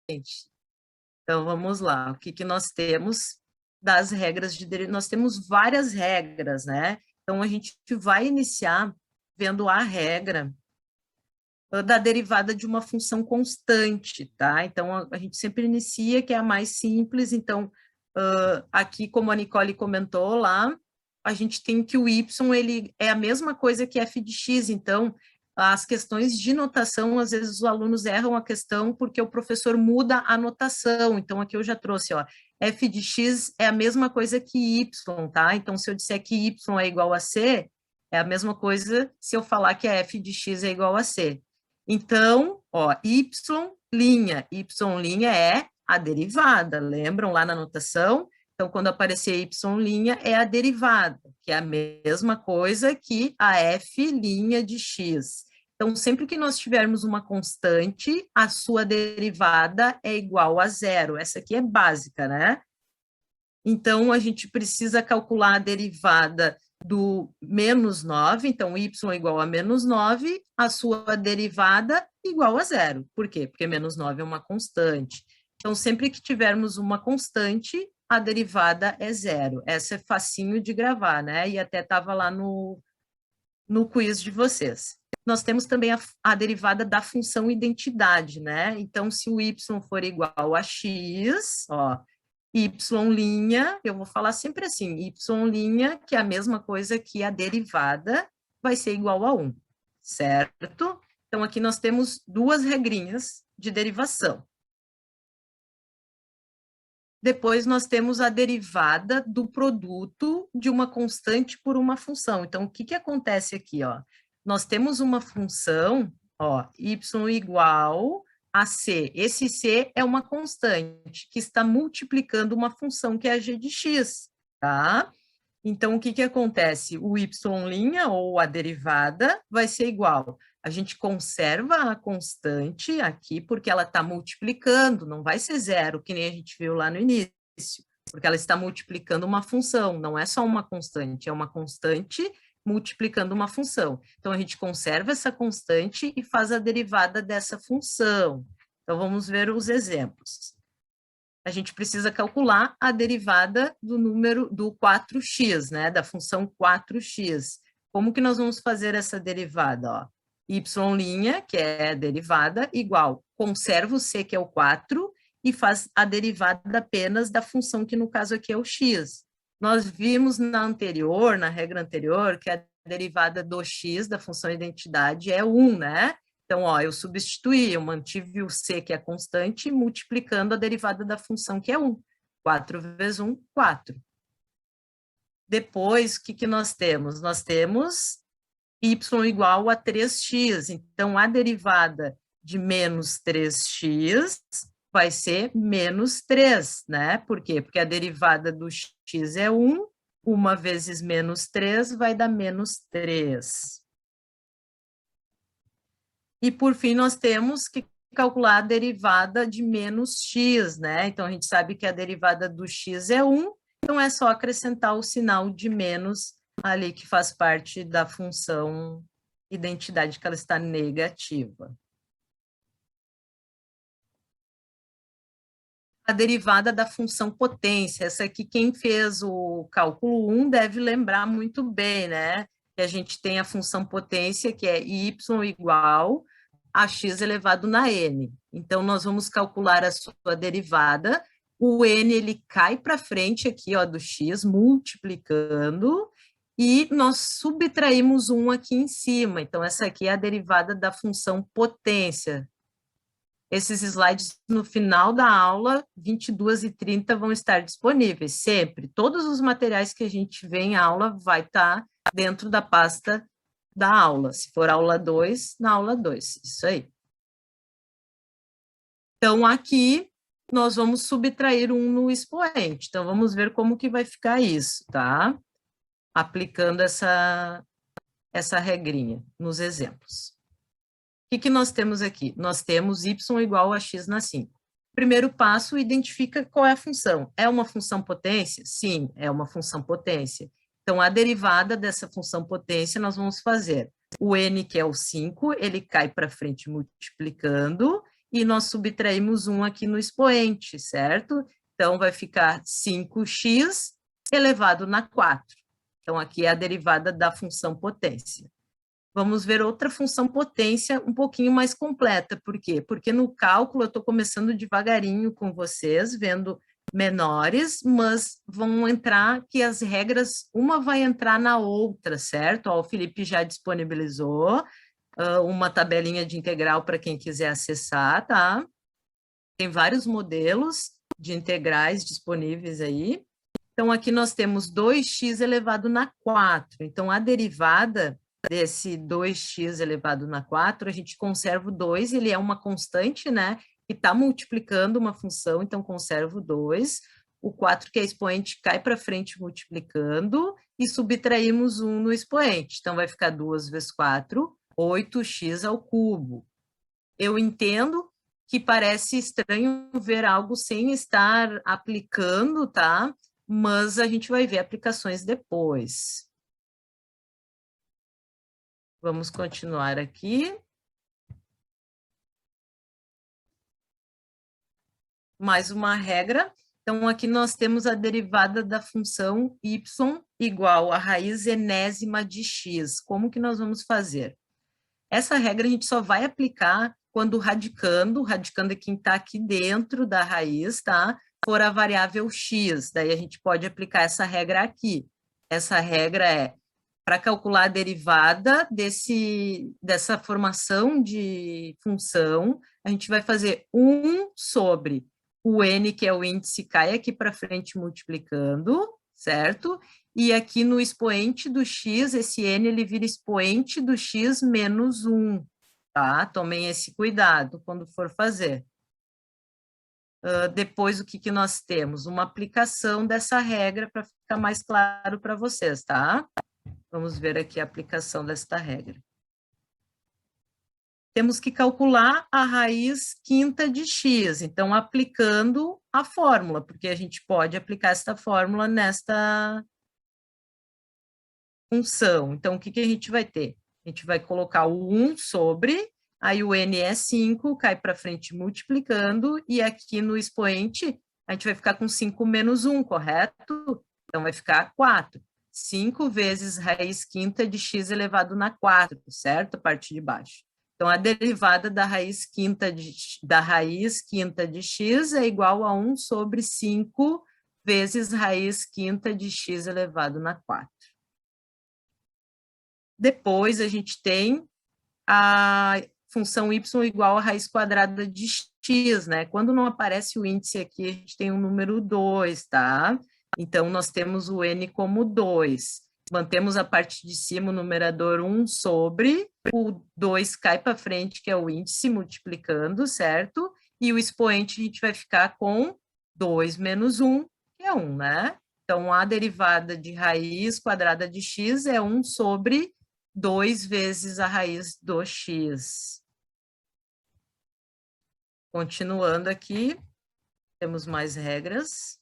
Então, vamos lá. O que que nós temos das regras de derivadas? Nós temos várias regras, né? Então, a gente vai iniciar vendo a regra da derivada de uma função constante, tá? Então, a gente sempre inicia, que é a mais simples. Então, aqui, como a Nicole comentou lá, a gente tem que o y, ele é a mesma coisa que f de x. Então, as questões de notação, às vezes os alunos erram a questão porque o professor muda a notação. Então, aqui eu já trouxe, ó, f de x é a mesma coisa que y, tá? Então, se eu disser que y é igual a c, é a mesma coisa se eu falar que a f de x é igual a c. Então, ó, y' é a derivada, lembram lá na notação? Então, quando aparecer y' é a derivada, que é a mesma coisa que a f' de x. Então, sempre que nós tivermos uma constante, a sua derivada é igual a zero. Essa aqui é básica, né? Então, a gente precisa calcular a derivada do menos 9, então y igual a menos 9, a sua derivada igual a zero. Por quê? Porque menos 9 é uma constante. Então, sempre que tivermos uma constante, a derivada é zero. Essa é facinho de gravar, né? E até estava lá no quiz de vocês. Nós temos também a derivada da função identidade, né? Então, se o y for igual a x, ó, y', eu vou falar sempre assim, y', que é a mesma coisa que a derivada, vai ser igual a 1, certo? Então, aqui nós temos duas regrinhas de derivação. Depois, nós temos a derivada do produto de uma constante por uma função. Então, o que que acontece aqui, ó? Nós temos uma função, ó, y igual a c. Esse c é uma constante que está multiplicando uma função que é a g de x, tá? Então, o que que acontece? O y', ou a derivada, vai ser igual. A gente conserva a constante aqui, porque ela está multiplicando, não vai ser zero, que nem a gente viu lá no início, porque ela está multiplicando uma função, não é só uma constante, é uma constante multiplicando uma função. Então, a gente conserva essa constante e faz a derivada dessa função. Então, vamos ver os exemplos. A gente precisa calcular a derivada do número do 4x, né, da função 4x. Como que nós vamos fazer essa derivada? Ó? Y', que é a derivada, igual, conserva o c, que é o 4, e faz a derivada apenas da função, que no caso aqui é o x. Nós vimos na regra anterior, que a derivada do x, da função identidade, é 1, né? Então, ó, eu substituí, eu mantive o c, que é constante, multiplicando a derivada da função, que é 1. 4 vezes 1, 4. Depois, o que que nós temos? Nós temos y igual a 3x. Então, a derivada de menos 3x vai ser menos 3, né? Por quê? Porque a derivada do x é 1, 1 vezes menos 3 vai dar menos 3. E, por fim, nós temos que calcular a derivada de menos x, né? Então, a gente sabe que a derivada do x é 1, então é só acrescentar o sinal de menos ali, que faz parte da função identidade, que ela está negativa. A derivada da função potência, essa aqui, quem fez o cálculo 1 deve lembrar muito bem, né? Que a gente tem a função potência, que é y igual a x elevado na n. Então, nós vamos calcular a sua derivada. O n, ele cai para frente aqui, ó, do x, multiplicando, e nós subtraímos 1 aqui em cima. Então, essa aqui é a derivada da função potência. Esses slides, no final da aula, 22h30, vão estar disponíveis, sempre. Todos os materiais que a gente vê em aula vai estar dentro da pasta da aula. Se for aula 2, na aula 2, isso aí. Então, aqui, nós vamos subtrair 1 no expoente. Então, vamos ver como que vai ficar isso, tá? Aplicando essa regrinha nos exemplos. O que nós temos aqui? Nós temos y igual a x na 5. Primeiro passo, identifica qual é a função. É uma função potência? Sim, é uma função potência. Então, a derivada dessa função potência, nós vamos fazer o n, que é o 5, ele cai para frente multiplicando, e nós subtraímos 1 aqui no expoente, certo? Então, vai ficar 5x elevado na 4. Então, aqui é a derivada da função potência. Vamos ver outra função potência um pouquinho mais completa. Por quê? Porque no cálculo eu estou começando devagarinho com vocês, vendo menores, mas vão entrar que as regras, uma vai entrar na outra, certo? Ó, o Felipe já disponibilizou uma tabelinha de integral para quem quiser acessar, tá? Tem vários modelos de integrais disponíveis aí. Então, aqui nós temos 2x elevado na 4. Então, a derivada desse 2x elevado na 4, a gente conserva o 2, ele é uma constante, né? Que está multiplicando uma função, então conserva o 2. O 4, que é expoente, cai para frente multiplicando e subtraímos 1 no expoente. Então, vai ficar 2 vezes 4, 8x ao cubo. Eu entendo que parece estranho ver algo sem estar aplicando, tá? Mas a gente vai ver aplicações depois. Vamos continuar aqui. Mais uma regra. Então, aqui nós temos a derivada da função y igual a raiz enésima de x. Como que nós vamos fazer? Essa regra a gente só vai aplicar quando o radicando é quem está aqui dentro da raiz, tá? For a variável x, daí a gente pode aplicar essa regra aqui. Essa regra é para calcular a derivada dessa formação de função, a gente vai fazer 1 sobre o n, que é o índice, cai aqui para frente multiplicando, certo? E aqui no expoente do x, esse n ele vira expoente do x menos 1, tá? Tomem esse cuidado quando for fazer. Depois, o que nós temos? Uma aplicação dessa regra para ficar mais claro para vocês, tá? Vamos ver aqui a aplicação desta regra. Temos que calcular a raiz quinta de x, então aplicando a fórmula, porque a gente pode aplicar esta fórmula nesta função. Então, o que a gente vai ter? A gente vai colocar o 1 sobre, aí o n é 5, cai para frente multiplicando, e aqui no expoente a gente vai ficar com 5 menos 1, correto? Então, vai ficar 4. 5 vezes raiz quinta de x elevado na 4, certo? A parte de baixo. Então, a derivada da raiz quinta de x é igual a 1 sobre 5 vezes raiz quinta de x elevado na 4. Depois, a gente tem a função y igual a raiz quadrada de x, né? Quando não aparece o índice aqui, a gente tem o número 2, tá? Então, nós temos o n como 2. Mantemos a parte de cima, o numerador 1 sobre, o 2 cai para frente, que é o índice, multiplicando, certo? E o expoente a gente vai ficar com 2 menos 1, que é 1, né? Então, a derivada de raiz quadrada de x é 1 sobre 2 vezes a raiz do x. Continuando aqui, temos mais regras.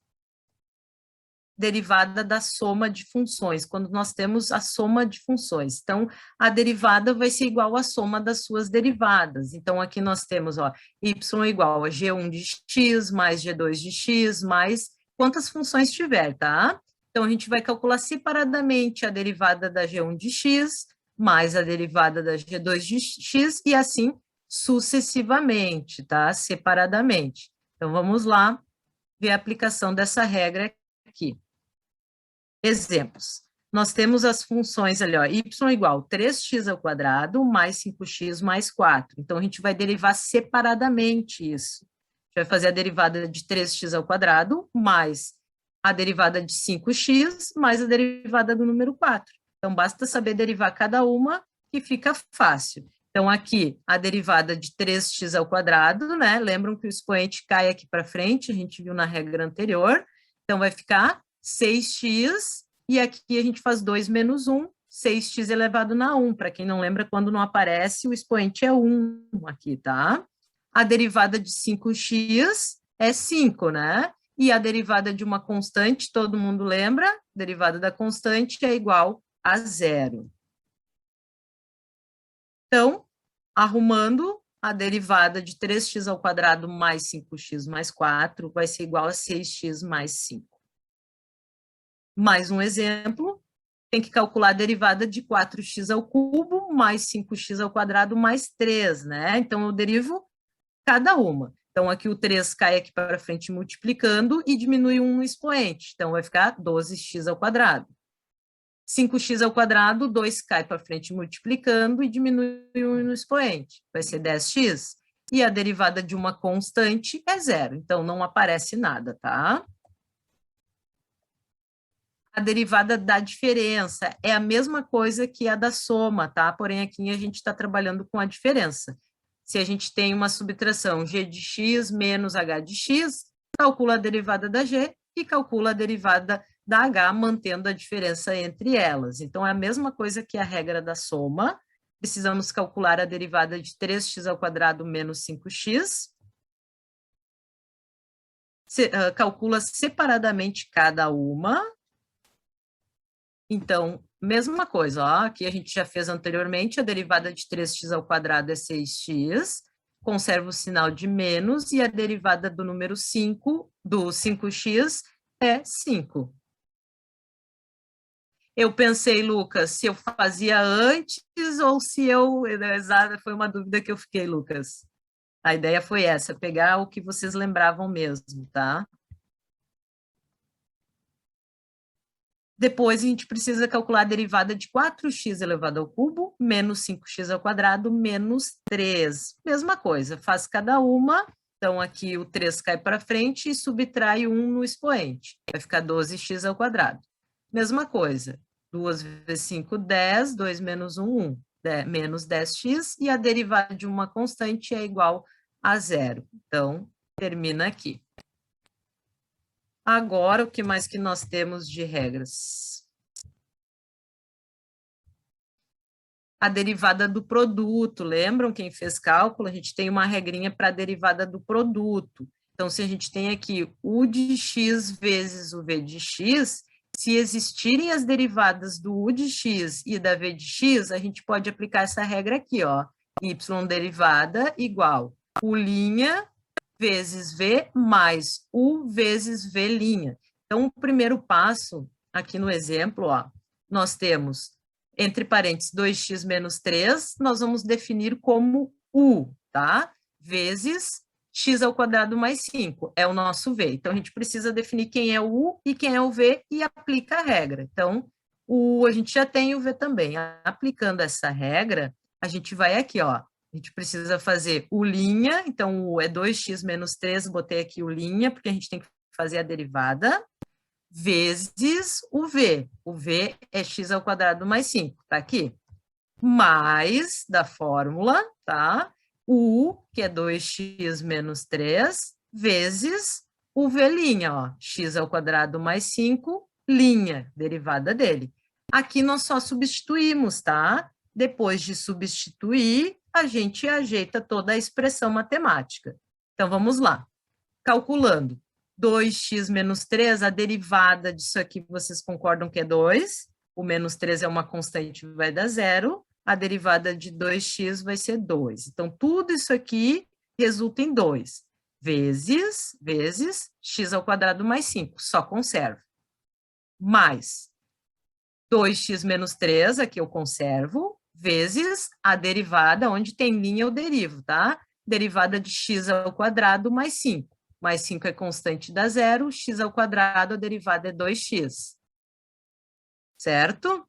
Derivada da soma de funções, quando nós temos a soma de funções. Então, a derivada vai ser igual à soma das suas derivadas. Então, aqui nós temos, ó, y igual a g1 de x mais g2 de x mais quantas funções tiver, tá? Então, a gente vai calcular separadamente a derivada da g1 de x mais a derivada da g2 de x e assim sucessivamente, tá? Separadamente. Então, vamos lá ver a aplicação dessa regra aqui. Exemplos. Nós temos as funções ali, ó, y igual 3x ao quadrado mais 5x mais 4. Então, a gente vai derivar separadamente isso. A gente vai fazer a derivada de 3x ao quadrado mais a derivada de 5x mais a derivada do número 4. Então, basta saber derivar cada uma que fica fácil. Então, aqui, a derivada de 3x ao quadrado, né? Lembram que o expoente cai aqui para frente, a gente viu na regra anterior. Então, vai ficar 6x, e aqui a gente faz 2 menos 1, 6x elevado na 1. Para quem não lembra, quando não aparece, o expoente é 1 aqui, tá? A derivada de 5x é 5, né? E a derivada de uma constante, todo mundo lembra? A derivada da constante é igual a 0. Então, arrumando, a derivada de 3x² mais 5x mais 4 vai ser igual a 6x mais 5. Mais um exemplo, tem que calcular a derivada de 4x³ mais 5x² mais 3, né? Então, eu derivo cada uma. Então, aqui o 3 cai aqui para frente multiplicando e diminui 1 no expoente. Então, vai ficar 12x². 5x², 2 cai para frente multiplicando e diminui 1 no expoente. Vai ser 10x. E a derivada de uma constante é zero. Então, não aparece nada, tá? A derivada da diferença é a mesma coisa que a da soma, tá? Porém, aqui a gente está trabalhando com a diferença. Se a gente tem uma subtração g de x menos h de x, calcula a derivada da g e calcula a derivada da h, mantendo a diferença entre elas. Então, é a mesma coisa que a regra da soma. Precisamos calcular a derivada de 3x² menos 5x. Calcula separadamente cada uma. Então, mesma coisa, ó, aqui a gente já fez anteriormente, a derivada de 3x² é 6x, conserva o sinal de menos, e a derivada do número 5, do 5x, é 5. Eu pensei, Lucas, se eu fazia antes ou se eu... Foi uma dúvida que eu fiquei, Lucas. A ideia foi essa, pegar o que vocês lembravam mesmo, tá? Depois, a gente precisa calcular a derivada de 4x² menos 5x² menos 3. Mesma coisa, faz cada uma. Então, aqui o 3 cai para frente e subtrai 1 no expoente. Vai ficar 12x². Mesma coisa, 2 vezes 5, 10, 2 menos 1, 1. Menos 10x, e a derivada de uma constante é igual a zero. Então, termina aqui. Agora, o que mais que nós temos de regras? A derivada do produto, lembram quem fez cálculo? A gente tem uma regrinha para a derivada do produto. Então, se a gente tem aqui u de x vezes o v de x, se existirem as derivadas do u de x e da v de x, a gente pode aplicar essa regra aqui, ó. Y derivada igual u' vezes v mais u vezes v'. Então, o primeiro passo, aqui no exemplo, ó, nós temos, entre parênteses, 2x menos 3, nós vamos definir como u, tá? Vezes x² mais 5, é o nosso v. Então, a gente precisa definir quem é o u e quem é o v e aplica a regra. Então, o a gente já tem o v também. Aplicando essa regra, a gente vai aqui, ó, a gente precisa fazer u', então o é 2x menos 3, botei aqui u', porque a gente tem que fazer a derivada, vezes o v. O v é x² mais 5, tá aqui. Mais da fórmula, tá? U, que é 2x menos 3, vezes o v', ó, x² mais 5, derivada dele. Aqui nós só substituímos, tá? Depois de substituir, a gente ajeita toda a expressão matemática. Então, vamos lá. Calculando 2x menos 3, a derivada disso aqui, vocês concordam que é 2? O menos 3 é uma constante, vai dar zero. A derivada de 2x vai ser 2. Então, tudo isso aqui resulta em 2. Vezes x² mais 5, só conservo. Mais 2x menos 3, aqui eu conservo, vezes a derivada, onde tem linha eu derivo, tá? Derivada de x² mais 5. Mais 5 é constante, dá zero, x², a derivada é 2x. Certo?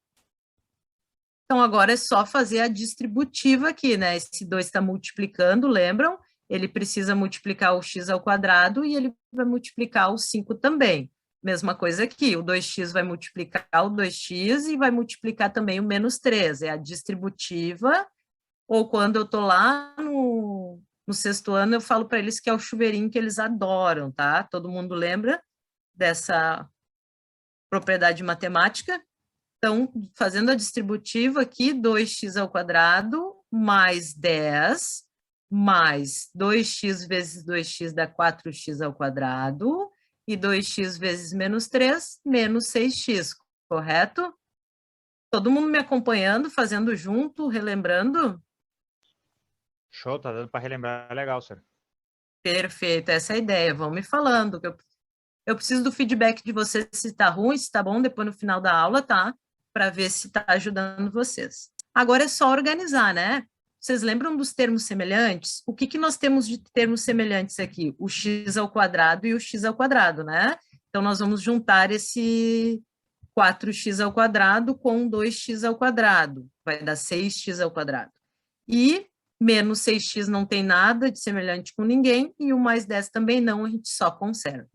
Então, agora é só fazer a distributiva aqui, né? Esse 2 está multiplicando, lembram? Ele precisa multiplicar o x² e ele vai multiplicar o 5 também. Mesma coisa aqui, o 2x vai multiplicar o 2x e vai multiplicar também o menos 3. É a distributiva, ou quando eu estou lá no sexto ano, eu falo para eles que é o chuveirinho que eles adoram, tá? Todo mundo lembra dessa propriedade matemática? Então, fazendo a distributiva aqui, 2x² mais 10, mais 2x vezes 2x dá 4x², e 2x vezes menos 3, menos 6x, correto? Todo mundo me acompanhando, fazendo junto, relembrando? Show, tá dando para relembrar legal, senhor. Perfeito, essa é a ideia. Vão me falando, que eu preciso do feedback de vocês se está ruim, se está bom, depois no final da aula, tá? Para ver se está ajudando vocês. Agora é só organizar, né? Vocês lembram dos termos semelhantes? O que, que nós temos de termos semelhantes aqui? O x ao quadrado e o x ao quadrado, né? Então, nós vamos juntar esse 4x ao quadrado com 2x ao quadrado. Vai dar 6x ao quadrado. E menos 6x não tem nada de semelhante com ninguém, e o mais 10 também não, a gente só conserva.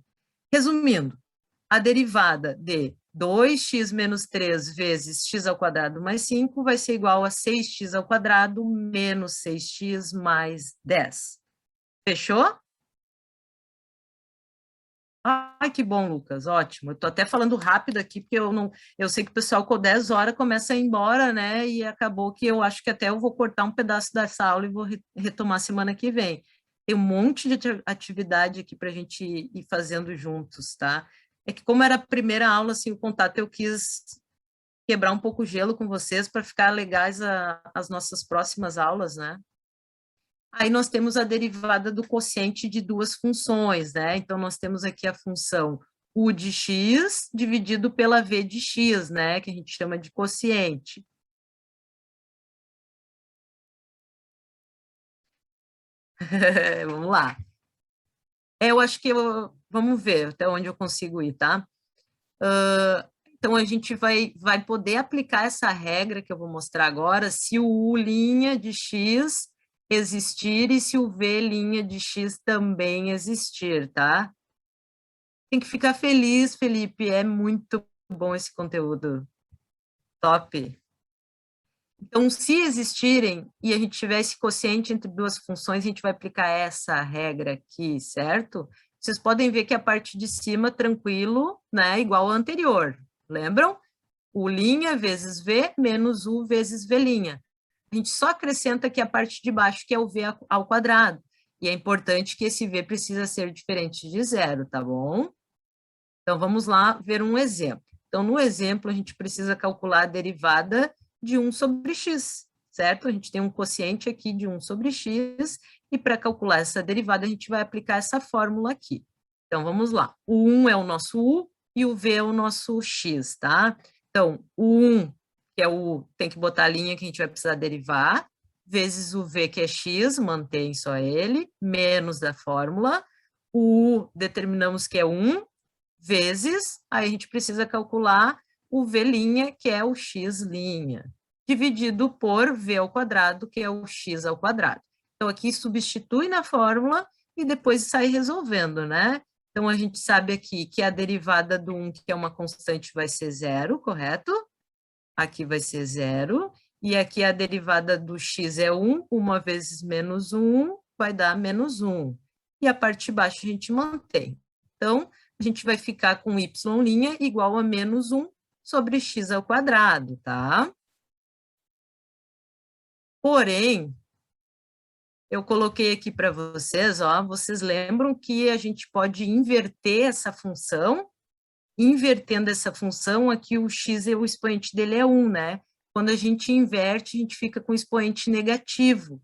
Resumindo, a derivada de 2x menos 3 vezes x ao quadrado mais 5 vai ser igual a 6x ao quadrado menos 6x mais 10. Fechou? Ai, que bom, Lucas, ótimo. Eu estou até falando rápido aqui, porque eu sei que o pessoal com 10 horas começa a ir embora, né? E acabou que eu acho que até eu vou cortar um pedaço dessa aula e vou retomar semana que vem. Tem um monte de atividade aqui para a gente ir fazendo juntos, tá? É que como era a primeira aula, assim, o contato, eu quis quebrar um pouco o gelo com vocês para ficar legais as nossas próximas aulas, né? Aí nós temos a derivada do quociente de duas funções, né? Então, nós temos aqui a função u de x dividido pela v de x, né? Que a gente chama de quociente. Vamos lá. Eu acho que vamos ver até onde eu consigo ir, tá? Então, a gente vai poder aplicar essa regra que eu vou mostrar agora se o u' de x existir e se o v' de x também existir, tá? Tem que ficar feliz, Felipe, é muito bom esse conteúdo. Top. Então, se existirem e a gente tiver esse quociente entre duas funções, a gente vai aplicar essa regra aqui, certo? Vocês podem ver que a parte de cima, tranquilo, né, igual ao anterior. Lembram? U' vezes V menos U vezes V'. A gente só acrescenta aqui a parte de baixo, que é o V ao quadrado. E é importante que esse V precisa ser diferente de zero, tá bom? Então, vamos lá ver um exemplo. Então, no exemplo, a gente precisa calcular a derivada de 1 sobre x, certo? A gente tem um quociente aqui de 1 sobre x, e para calcular essa derivada, a gente vai aplicar essa fórmula aqui. Então, vamos lá. O 1 é o nosso u e o v é o nosso x, tá? Então, o 1, que é o u, tem que botar a linha que a gente vai precisar derivar, vezes o v, que é x, mantém só ele, menos da fórmula. O u, determinamos que é 1, vezes, aí a gente precisa calcular o v', que é o x', dividido por v ao quadrado, que é o x ao quadrado. Então, aqui substitui na fórmula e depois sai resolvendo, né? Então, a gente sabe aqui que a derivada do 1, que é uma constante, vai ser zero, correto? Aqui vai ser zero. E aqui a derivada do x é 1, 1 vezes menos 1 vai dar menos 1. E a parte de baixo a gente mantém. Então, a gente vai ficar com y' igual a menos 1 sobre x ao quadrado, tá? Porém, eu coloquei aqui para vocês, ó, vocês lembram que a gente pode inverter essa função? Invertendo essa função, aqui o x, o expoente dele é 1, né? Quando a gente inverte, a gente fica com expoente negativo.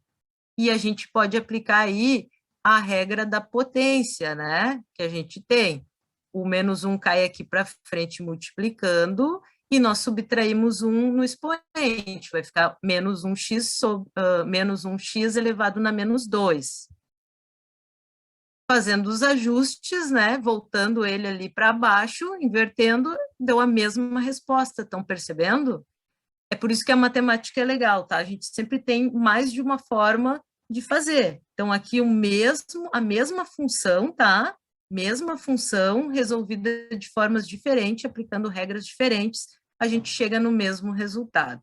E a gente pode aplicar aí a regra da potência, né? Que a gente tem. O menos 1 cai aqui para frente multiplicando, e nós subtraímos 1 no expoente, vai ficar menos 1x, menos 1x elevado na menos 2. Fazendo os ajustes, né, voltando ele ali para baixo, invertendo, deu a mesma resposta, estão percebendo? É por isso que a matemática é legal, tá? A gente sempre tem mais de uma forma de fazer. Então, aqui a mesma função, tá? Mesma função resolvida de formas diferentes, aplicando regras diferentes, a gente chega no mesmo resultado.